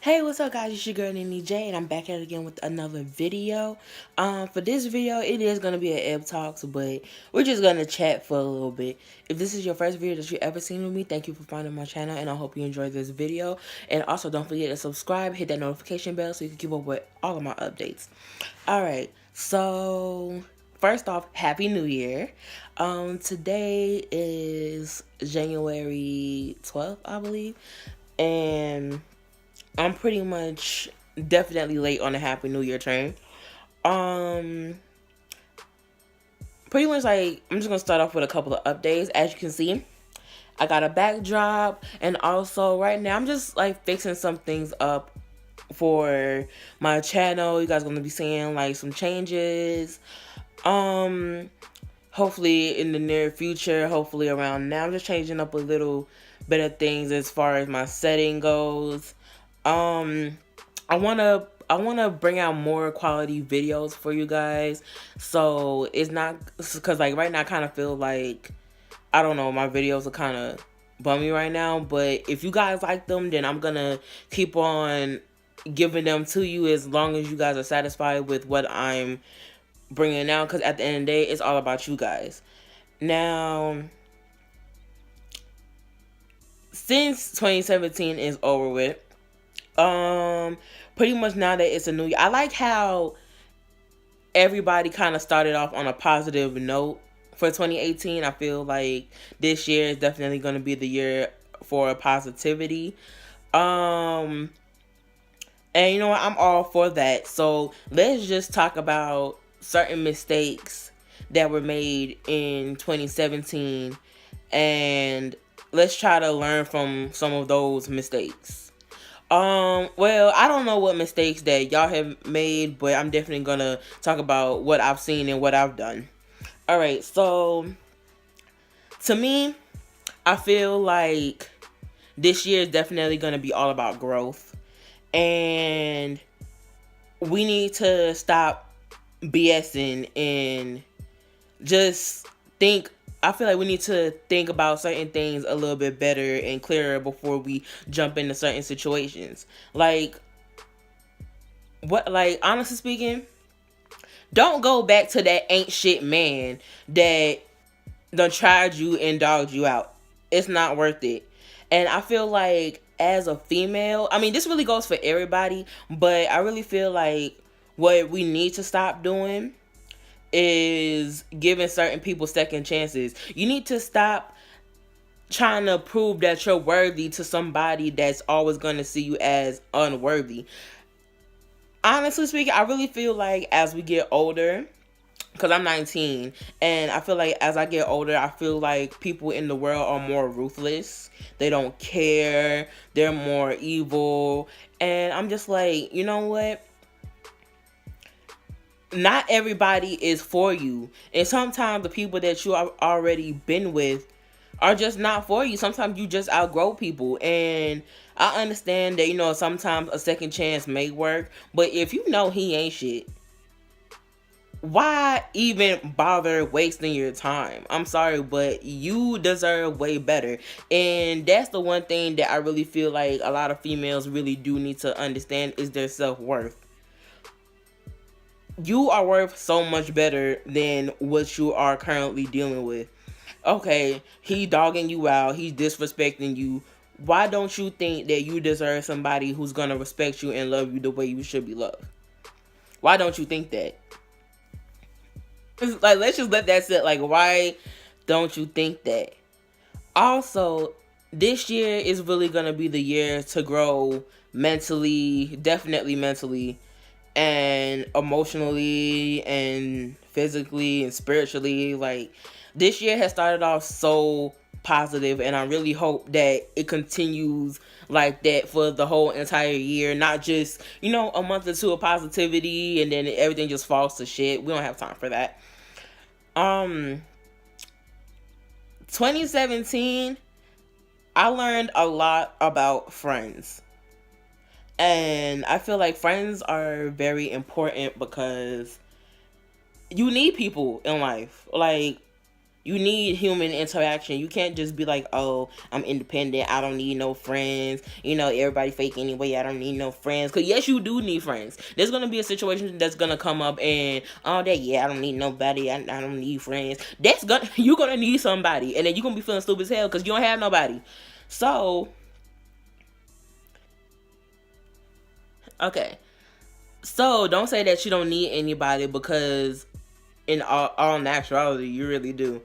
Hey, what's up guys? It's your girl Nene and I'm back at it again with another video. For this video, it is going to be an ebb talks, but we're just going to chat for a little bit. If this is your first video that you ever seen with me, thank you for finding my channel, and I hope you enjoyed this video. And also, don't forget to subscribe, hit that notification bell so you can keep up with all of my updates. Alright, so first off, Happy New Year. Today is January 12th, I believe, and I'm pretty much definitely late on the Happy New Year train. Pretty much like, I'm just gonna start off with a couple of updates. As you can see, I got a backdrop, and also right now I'm just like fixing some things up for my channel. You guys are gonna be seeing like some changes. Hopefully in the near future, hopefully around now. I'm just changing up a little bit of things as far as my setting goes. I wanna bring out more quality videos for you guys. So it's not, cause like right now I kind of feel like, I don't know, my videos are kind of bummy right now. But if you guys like them, then I'm gonna keep on giving them to you as long as you guys are satisfied with what I'm bringing out. Cause at the end of the day, it's all about you guys. Now, since 2017 is over with, pretty much now that it's a new year, I like how everybody kind of started off on a positive note for 2018. I feel like this year is definitely going to be the year for positivity. And you know what, I'm all for that. So let's just talk about certain mistakes that were made in 2017, and let's try to learn from some of those mistakes. Well, I don't know what mistakes that y'all have made, but I'm definitely gonna talk about what I've seen and what I've done. Alright, so to me, I feel like this year is definitely gonna be all about growth. And we need to stop BSing and just think. I feel like we need to think about certain things a little bit better and clearer before we jump into certain situations. Like, honestly speaking, don't go back to that ain't shit man that done tried you and dogged you out. It's not worth it. And I feel like as a female, I mean, this really goes for everybody, but I really feel like what we need to stop doing is giving certain people second chances. You need to stop trying to prove that you're worthy to somebody that's always going to see you as unworthy. Honestly speaking, I really feel like as we get older, because I'm 19, and I feel like as I get older, I feel like people in the world are more ruthless. They don't care. They're more evil. And I'm just like, you know what? Not everybody is for you. And sometimes the people that you have already been with are just not for you. Sometimes you just outgrow people. And I understand that, you know, sometimes a second chance may work. But if you know he ain't shit, why even bother wasting your time? I'm sorry, but you deserve way better. And that's the one thing that I really feel like a lot of females really do need to understand is their self-worth. You are worth so much better than what you are currently dealing with. Okay, he dogging you out, he's disrespecting you. Why don't you think that you deserve somebody who's gonna respect you and love you the way you should be loved? Why don't you think that? Like, let's just let that sit. Like, why don't you think that? Also, this year is really gonna be the year to grow mentally, definitely mentally, and emotionally and physically and spiritually. Like, this year has started off so positive, and I really hope that it continues like that for the whole entire year, not just, you know, a month or two of positivity and then everything just falls to shit. We don't have time for that. 2017, I learned a lot about friends. And I feel like friends are very important because you need people in life. Like, You need human interaction. You can't just be like, oh, I'm independent. I don't need no friends. You know, everybody fake anyway. I don't need no friends. Because, yes, you do need friends. There's going to be a situation that's going to come up and, oh, that, yeah, I don't need nobody. I don't need friends. You're going to need somebody. And then you're going to be feeling stupid as hell because you don't have nobody. So, okay. So, don't say that you don't need anybody because in all naturality, you really do.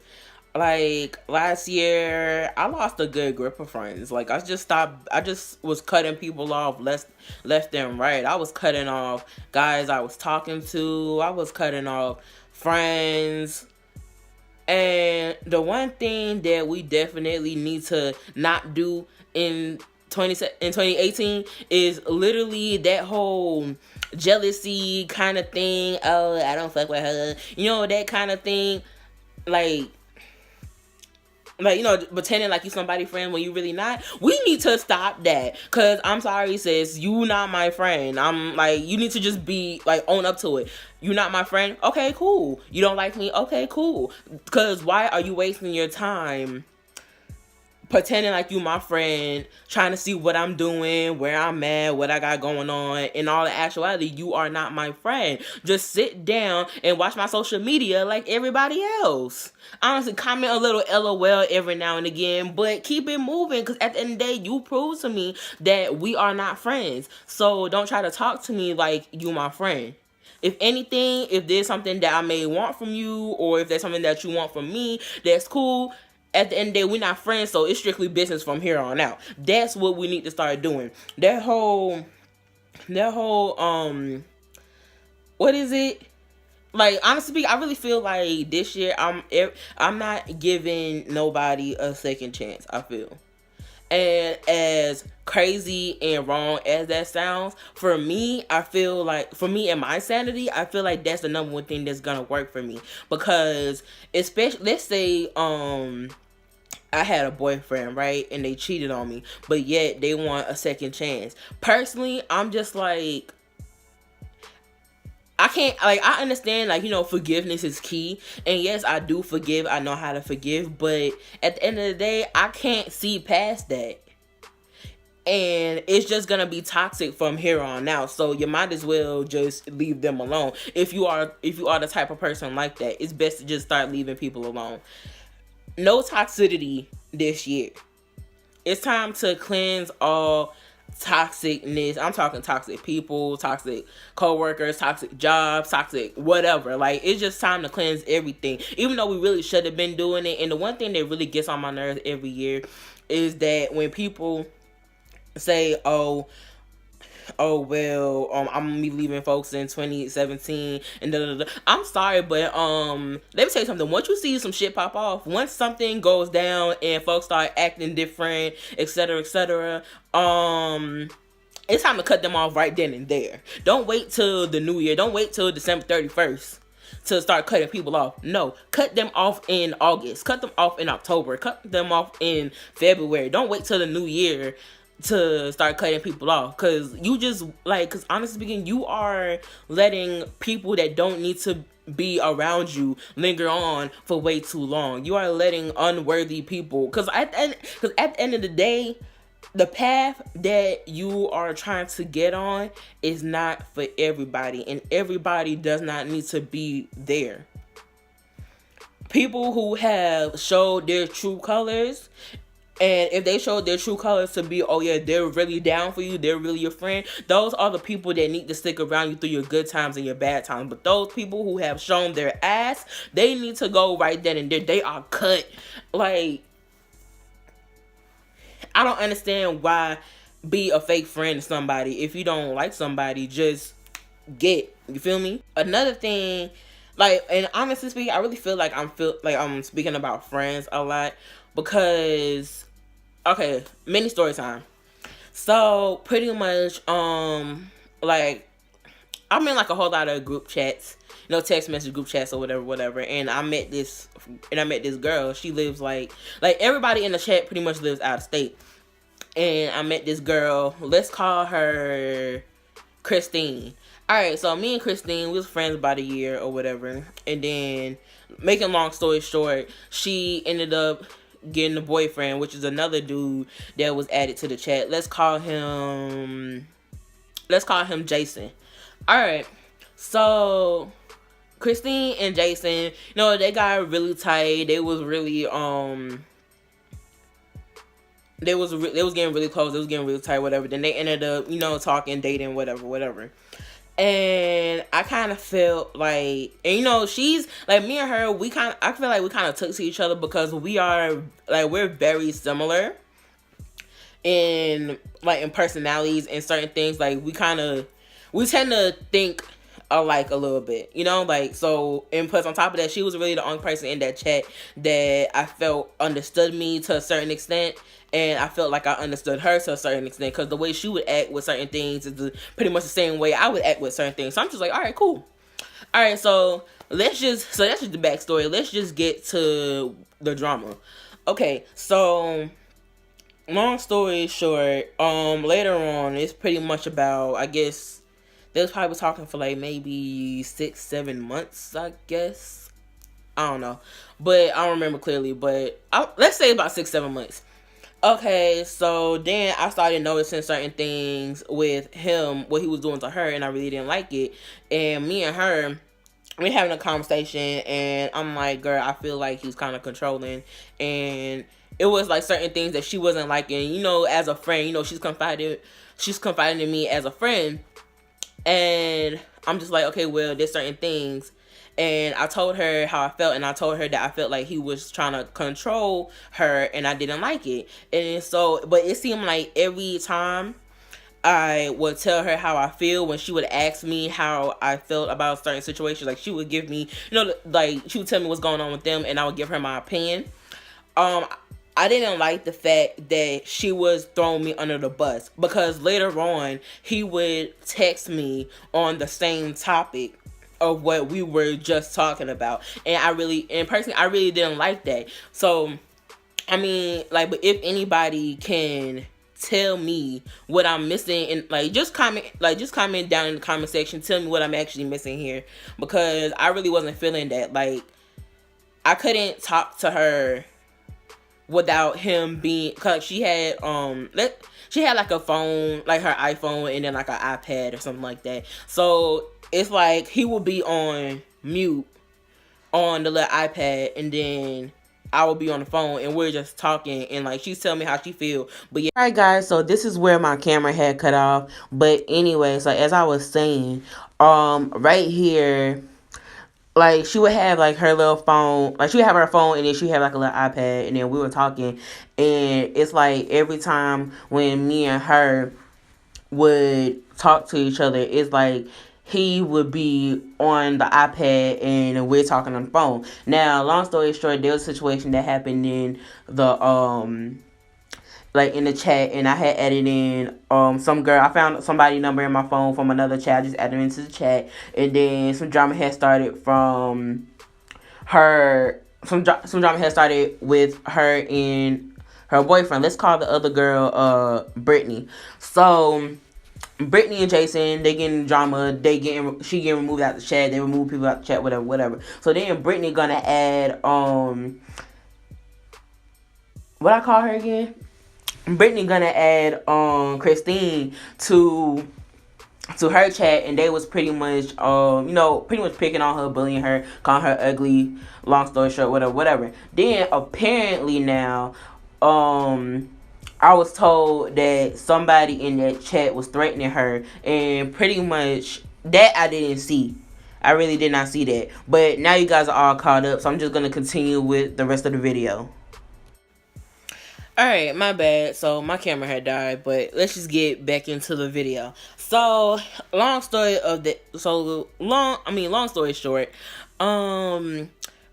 Like last year, I lost a good group of friends. Like I just was cutting people off left and right. I was cutting off guys I was talking to. I was cutting off friends. And the one thing that we definitely need to not do in 2018 is literally that whole jealousy kind of thing. Oh, I don't fuck with her. You know, that kind of thing. Like, you know, pretending like you somebody's friend when you really not. We need to stop that. Cause I'm sorry, sis, you not my friend. I'm like, you need to just be like, own up to it. You not my friend? Okay, cool. You don't like me? Okay, cool. Cause why are you wasting your time pretending like you my friend, trying to see what I'm doing, where I'm at, what I got going on? In all actuality, you are not my friend. Just sit down and watch my social media like everybody else. Honestly, comment a little LOL every now and again, but keep it moving, because at the end of the day, you prove to me that we are not friends. So don't try to talk to me like you my friend. If anything, if there's something that I may want from you, or if there's something that you want from me, that's cool. At the end of the day, we're not friends, so it's strictly business from here on out. That's what we need to start doing. That whole, what is it? Like, honestly, I really feel like this year I'm not giving nobody a second chance. I feel. And as crazy and wrong as that sounds, for me, I feel like, for me and my sanity, I feel like that's the number one thing that's gonna work for me. Because, especially, let's say, I had a boyfriend, right? And they cheated on me, but yet they want a second chance. Personally, I'm just like, I can't, like, I understand, like, you know, forgiveness is key. And yes, I do forgive. I know how to forgive. But at the end of the day, I can't see past that. And it's just gonna be toxic from here on out. So you might as well just leave them alone. If you are the type of person like that, it's best to just start leaving people alone. No toxicity this year. It's time to cleanse all toxicness. I'm talking toxic people, toxic co-workers, toxic jobs, toxic whatever. Like, it's just time to cleanse everything. Even though we really should have been doing it. And the one thing that really gets on my nerves every year is that when people say, oh well, I'm gonna be leaving folks in 2017 and da, da, da. I'm sorry, but let me tell you something. Once you see some shit pop off, once something goes down and folks start acting different, etc., etc., it's time to cut them off right then and there. Don't wait till the new year. Don't wait till December 31st to start cutting people off. No, cut them off in August. Cut them off in October. Cut them off in February. Don't wait till the new year to start cutting people off, because you just, like, because honestly speaking, you are letting people that don't need to be around you linger on for way too long. You are letting unworthy people, because at the end of the day, the path that you are trying to get on is not for everybody, and everybody does not need to be there. People who have showed their true colors, and if they showed their true colors to be, oh yeah, they're really down for you, they're really your friend, those are the people that need to stick around you through your good times and your bad times. But those people who have shown their ass, they need to go right then and there. They are cut. Like, I don't understand why be a fake friend to somebody. If you don't like somebody, just get. You feel me? Another thing, like, and honestly speaking, I really feel like I'm speaking about friends a lot, because, okay, mini story time. So pretty much, like, I'm in like a whole lot of group chats, you know, text message group chats or whatever. And I met this girl. She lives like everybody in the chat pretty much lives out of state. And I met this girl. Let's call her Christine. All right, so me and Christine, we was friends about a year or whatever, and then, making long story short, she ended up getting a boyfriend, which is another dude that was added to the chat. Let's call him Jason. All right, so Christine and Jason, they got really tight. They was really they was getting really close. They was getting really tight, whatever. Then they ended up, talking, dating, whatever. And I kind of felt like, and she's like, me and her, I feel like we kind of took to each other because we're very similar in personalities and certain things. Like, we tend to think alike a little bit, so. And plus, on top of that, she was really the only person in that chat that I felt understood me to a certain extent, and I felt like I understood her to a certain extent, because the way she would act with certain things is pretty much the same way I would act with certain things. So I'm just like, all right, cool. All right, so that's just the backstory. Let's just get to the drama. Okay, so long story short, later on, it's pretty much about, I guess, they was probably talking for like maybe 6-7 months, I guess. I don't know, but I don't remember clearly, but let's say about 6-7 months. Okay, so then I started noticing certain things with him, what he was doing to her, and I really didn't like it. And me and her, we having a conversation, and I'm like, girl, I feel like he's kind of controlling, and it was like certain things that she wasn't liking, as a friend. She's confiding in me as a friend, and I'm just like, okay, well, there's certain things. And I told her how I felt, and I told her that I felt like he was trying to control her, and I didn't like it. And so, but it seemed like every time I would tell her how I feel, when she would ask me how I felt about certain situations, like, she would give me, like, she would tell me what's going on with them, and I would give her my opinion. I didn't like the fact that she was throwing me under the bus, because later on, he would text me on the same topic of what we were just talking about. And personally, I really didn't like that. So, I mean, like, but if anybody can tell me what I'm missing, and just comment down in the comment section, tell me what I'm actually missing here, because I really wasn't feeling that. Like, I couldn't talk to her without him being, cause she had like a phone, like her iPhone, and then like an iPad or something like that. So it's like he would be on mute on the little iPad, and then I would be on the phone, and we're just talking, and like, she's telling me how she feel. But yeah, alright guys, so this is where my camera had cut off. But anyway, so as I was saying, right here, like, she would have like her little phone, like she would have her phone, and then she had like a little iPad, and then we were talking, and it's like every time when me and her would talk to each other, it's like he would be on the iPad and we're talking on the phone. Now, long story short, there was a situation that happened in the like in the chat, and I had added in some girl. I found somebody number in my phone from another chat. I just added into the chat, and then some drama had started from her. Some drama had started with her and her boyfriend. Let's call the other girl Brittany. So Brittany and Jason, they getting drama. She getting removed out the chat. They remove people out the chat. Whatever. So then Brittany gonna add what I call her again? Brittany gonna add Christine to her chat, and they was pretty much picking on her, bullying her, calling her ugly, long story short, whatever. Then apparently now I was told that somebody in that chat was threatening her, and pretty much that I didn't see. I really did not see that. But now you guys are all caught up, so I'm just gonna continue with the rest of the video. Alright, my bad. So my camera had died, but let's just get back into the video. So, long story short,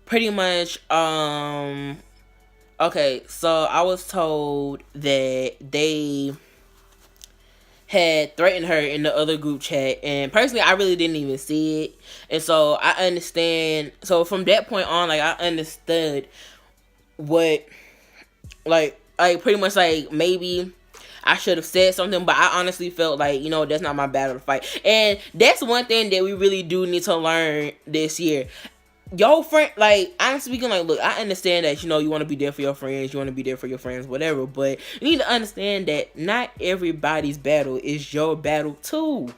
pretty much, okay, so I was told that they had threatened her in the other group chat, and personally, I really didn't even see it, and so I understand. So from that point on, like, I understood what, like pretty much, like, maybe I should have said something, but I honestly felt like, that's not my battle to fight. And that's one thing that we really do need to learn this year. Your friend, like, I'm speaking, like, look, I understand that, you want to be there for your friends, you want to be there for your friends, whatever, but you need to understand that not everybody's battle is your battle too.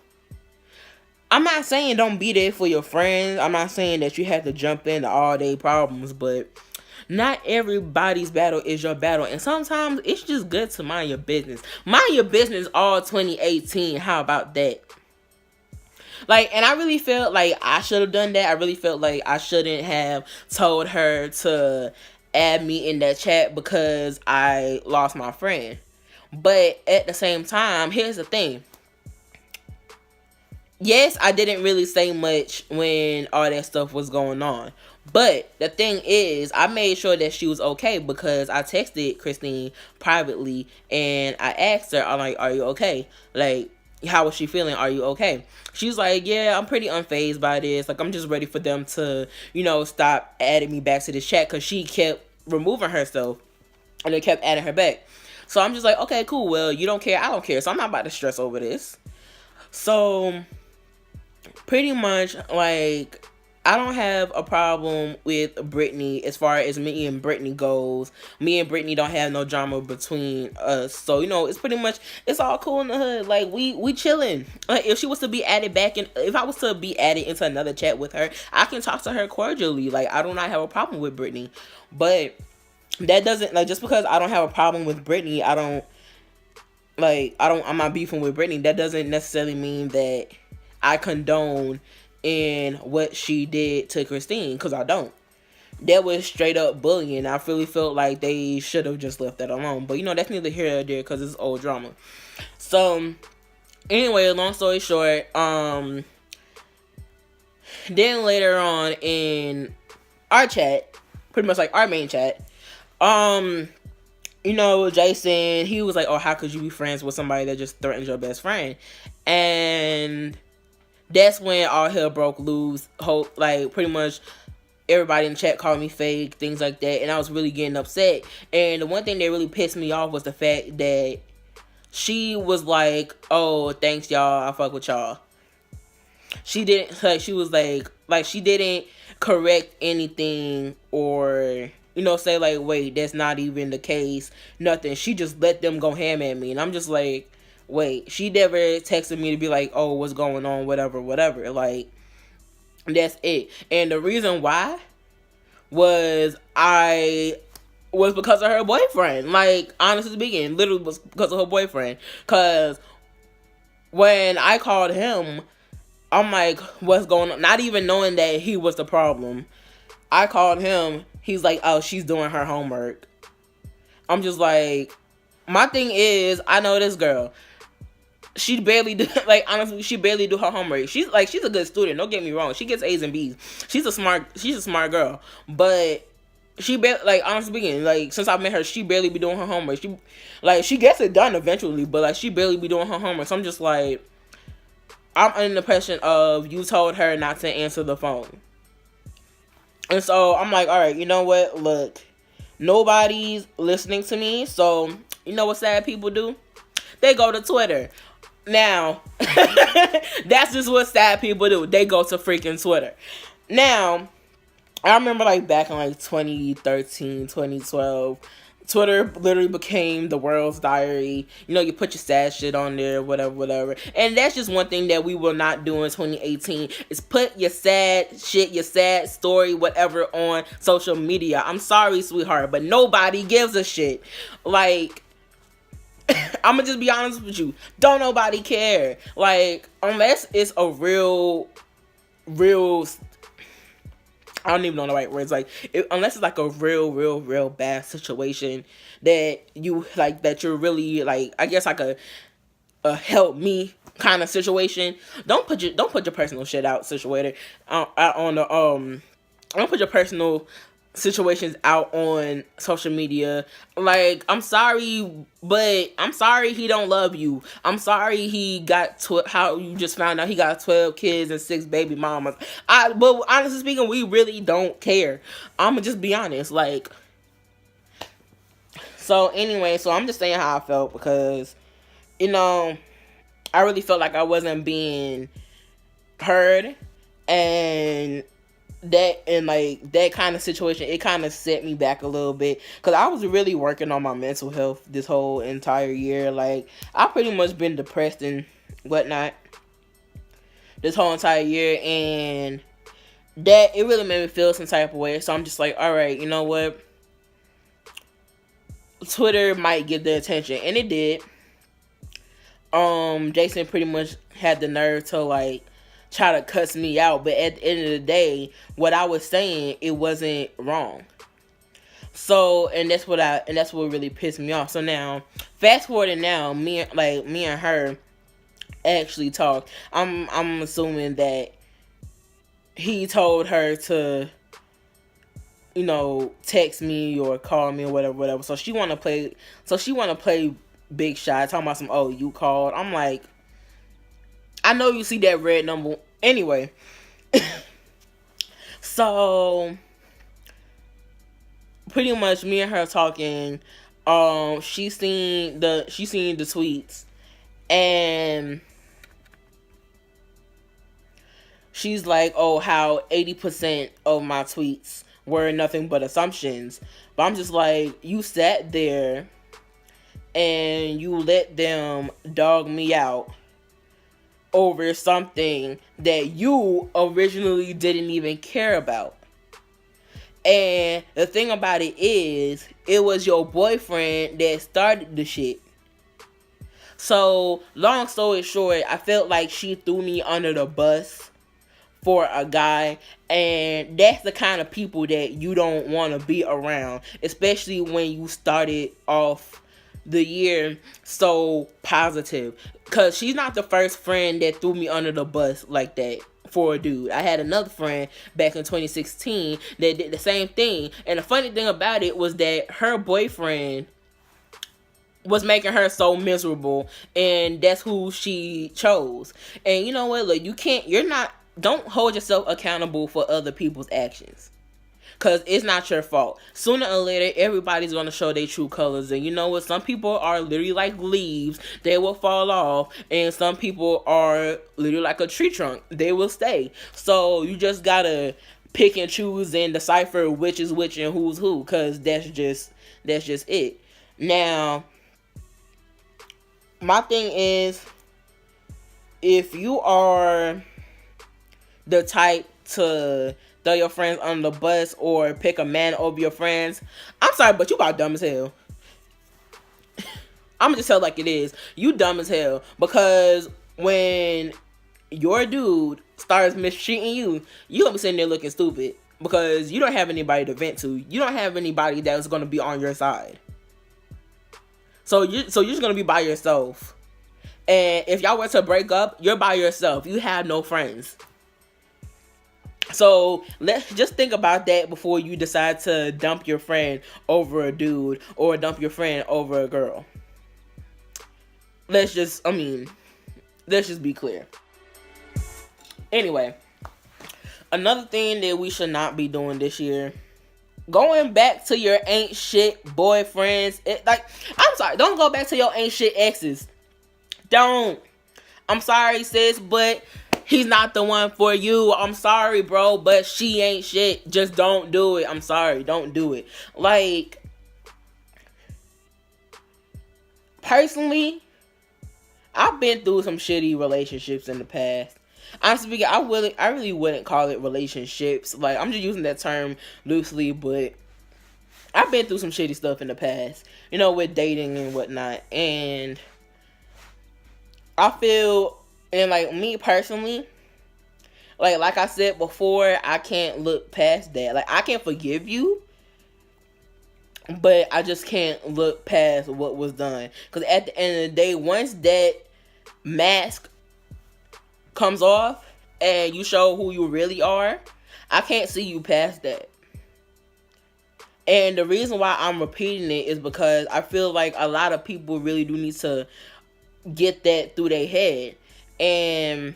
I'm not saying don't be there for your friends. I'm not saying that you have to jump into all day problems, but not everybody's battle is your battle. And sometimes it's just good to mind your business. Mind your business all 2018. How about that? Like, and I really felt like I should have done that. I really felt like I shouldn't have told her to add me in that chat because I lost my friend. But at the same time, here's the thing. Yes, I didn't really say much when all that stuff was going on. But the thing is, I made sure that she was okay because I texted Christine privately and I asked her, I'm like, are you okay? Like, how was she feeling? Are you okay? She's like, yeah, I'm pretty unfazed by this. Like, I'm just ready for them to, stop adding me back to this chat because she kept removing herself and they kept adding her back. So I'm just like, okay, cool. Well, you don't care. I don't care. So I'm not about to stress over this. So pretty much, like, I don't have a problem with Brittany as far as me and Brittany goes. Me and Brittany don't have no drama between us. So, it's pretty much, it's all cool in the hood. Like, we chilling. Like, if she was to be added back in, if I was to be added into another chat with her, I can talk to her cordially. Like, I do not have a problem with Brittany. But that doesn't, like, just because I don't have a problem with Brittany, I'm not beefing with Brittany. That doesn't necessarily mean that I condone in what she did to Christine, because I don't. That was straight up bullying. I really felt like they should have just left that alone. But that's neither here nor there because it's old drama. So anyway, long story short, then later on in our chat, pretty much like our main chat, Jason, he was like, oh, how could you be friends with somebody that just threatened your best friend? And that's when all hell broke loose. Like, pretty much everybody in the chat called me fake, things like that, and I was really getting upset. And the one thing that really pissed me off was the fact that she was like, oh, thanks y'all, I fuck with y'all. She didn't, like, she was like she didn't correct anything or say like, wait, that's not even the case, nothing. She just let them go ham at me, and I'm just like, wait, she never texted me to be like, oh, what's going on, whatever. Like, that's it. And the reason why was because of her boyfriend. Like, honestly speaking, literally was because of her boyfriend. Because when I called him, I'm like, what's going on? Not even knowing that he was the problem. I called him. He's like, oh, she's doing her homework. I'm just like, my thing is, I know this girl. She barely do, like, honestly, she barely do her homework. She's a good student. Don't get me wrong. She gets A's and B's. She's a smart girl. But she barely, like, honestly speaking, like, since I met her, she barely be doing her homework. She gets it done eventually, but like, she barely be doing her homework. So I'm just like, I'm under the impression of you told her not to answer the phone. And so I'm like, all right, you know what? Look, nobody's listening to me. So you know what sad people do? They go to Twitter. Now, that's just what sad people do. They go to freaking Twitter. Now, I remember like back in like 2013, 2012, Twitter literally became the world's diary. You put your sad shit on there, whatever. And that's just one thing that we will not do in 2018 is put your sad shit, your sad story, whatever on social media. I'm sorry, sweetheart, but nobody gives a shit. Like, I'm gonna just be honest with you. Don't nobody care. Like, unless it's a real, I don't even know the right words. Like, unless it's like a real bad situation that you like, that you're really like, I guess like a help me kind of situation. Don't put your personal shit out situated out on the don't put your personal situations out on social media. Like, I'm sorry, but I'm sorry he don't love you. I'm sorry he got how you just found out he got 12 kids and 6 baby mamas. But honestly speaking, we really don't care. I'ma just be honest. Like, so anyway, so I'm just saying how I felt because you know, I really felt like I wasn't being heard, and that kind of situation, it kind of set me back a little bit, because I was really working on my mental health this whole entire year. Like, I pretty much been depressed and whatnot this whole entire year, and that, it really made me feel some type of way. So I'm just like, all right, you know what, Twitter might get the attention, and it did. Jason pretty much had the nerve to like try to cuss me out, but at the end of the day, what I was saying, it wasn't wrong. So, and that's what really pissed me off. So now, fast forwarding now, me and her actually talk. I'm assuming that he told her to, text me or call me or whatever. So she wanna play. Big shot, talking about some, oh, you called. I'm like, I know you see that red number. Anyway, so pretty much me and her talking. She seen the tweets, and she's like, oh, how 80% of my tweets were nothing but assumptions. But I'm just like, you sat there and you let them dog me out over something that you originally didn't even care about. And the thing about it is, it was your boyfriend that started the shit. So, long story short, I felt like she threw me under the bus for a guy, and that's the kind of people that you don't want to be around, especially when you started off the year so positive. Because she's not the first friend that threw me under the bus like that for a dude. I had another friend back in 2016 that did the same thing, and the funny thing about it was that her boyfriend was making her so miserable, and that's who she chose. And you know what, look, don't hold yourself accountable for other people's actions, because it's not your fault. Sooner or later, everybody's going to show their true colors. And you know what? Some people are literally like leaves. They will fall off. And some people are literally like a tree trunk. They will stay. So you just got to pick and choose and decipher which is which and who's who. Because that's just it. Now, my thing is, if you are the type to throw your friends on the bus or pick a man over your friends, I'm sorry, but you about dumb as hell. I'm gonna just tell it like it is. You dumb as hell, because when your dude starts mistreating you, you gonna be sitting there looking stupid, because you don't have anybody to vent to. You don't have anybody that's gonna be on your side. So you're just gonna be by yourself. And if y'all were to break up, you're by yourself. You have no friends. So let's just think about that before you decide to dump your friend over a dude or dump your friend over a girl. Let's just be clear. Anyway, another thing that we should not be doing this year, going back to your ain't shit boyfriends. I'm sorry, don't go back to your ain't shit exes. Don't. I'm sorry, sis, but he's not the one for you. I'm sorry, bro, but she ain't shit. Just don't do it. I'm sorry, don't do it. Like, personally, I've been through some shitty relationships in the past. Honestly, I really wouldn't call it relationships. Like, I'm just using that term loosely, but I've been through some shitty stuff in the past, with dating and whatnot. And I feel, and like me personally, like I said before, I can't look past that. Like, I can forgive you, but I just can't look past what was done. Because at the end of the day, once that mask comes off and you show who you really are, I can't see you past that. And the reason why I'm repeating it is because I feel like a lot of people really do need to get that through their head. And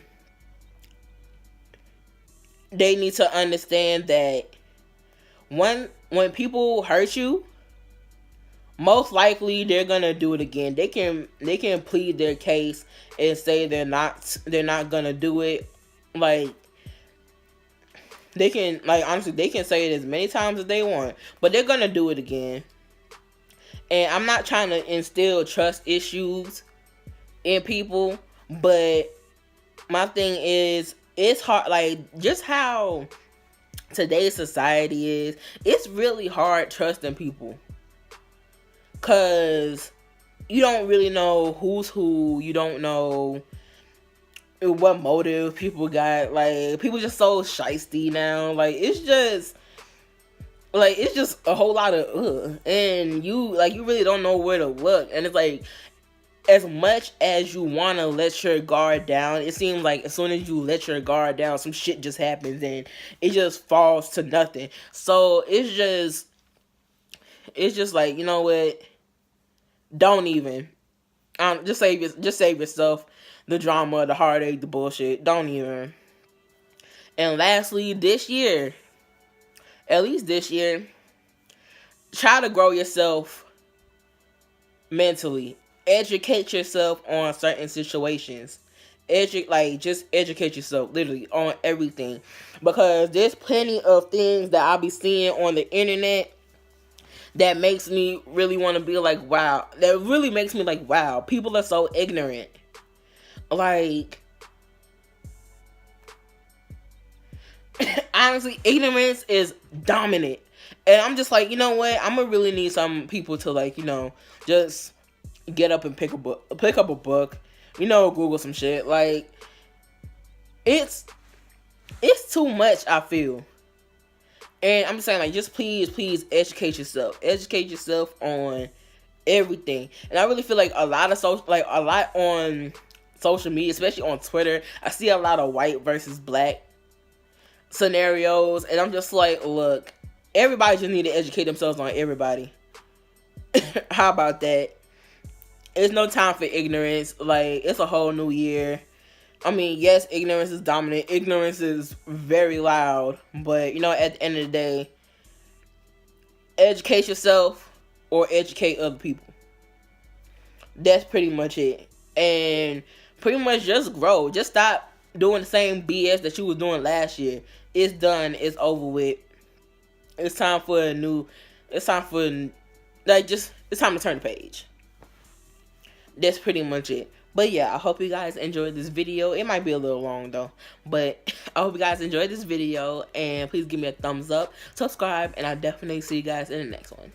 they need to understand that when people hurt you, most likely they're gonna do it again. They can plead their case and say they're not gonna do it. Like, they can, like, honestly, they can say it as many times as they want, but they're gonna do it again. And I'm not trying to instill trust issues in people, but my thing is, it's hard, like, just how today's society is. It's really hard trusting people, cause you don't really know who's who. You don't know what motive people got. Like, people just so shisty now. Like, it's just a whole lot of and you really don't know where to look. And it's like, as much as you want to let your guard down, it seems like as soon as you let your guard down, some shit just happens and it just falls to nothing. So it's just like, you know what, don't even, just save yourself the drama, the heartache, the bullshit. Don't even. And lastly, at least this year, try to grow yourself mentally. Educate yourself on certain situations. Just educate yourself literally on everything, because there's plenty of things that I'll be seeing on the internet that makes me really want to be like, wow. That really makes me like, wow, people are so ignorant. Like, honestly, ignorance is dominant. And I'm just like, you know what? I'm gonna really need some people to, like, just get up and pick up a book, Google some shit. Like, it's too much, I feel. And I'm just saying, like, just please educate yourself. Educate yourself on everything. And I really feel like a lot on social media, especially on Twitter, I see a lot of white versus black scenarios, and I'm just like, look, everybody just need to educate themselves on everybody. How about that? It's no time for ignorance. Like, it's a whole new year. I mean, yes, ignorance is dominant. Ignorance is very loud. But, at the end of the day, educate yourself or educate other people. That's pretty much it. And pretty much just grow. Just stop doing the same BS that you was doing last year. It's done. It's over with. It's time for it's time to turn the page. That's pretty much it. But yeah, I hope you guys enjoyed this video. It might be a little long though, but I hope you guys enjoyed this video, and please give me a thumbs up, subscribe, and I'll definitely see you guys in the next one.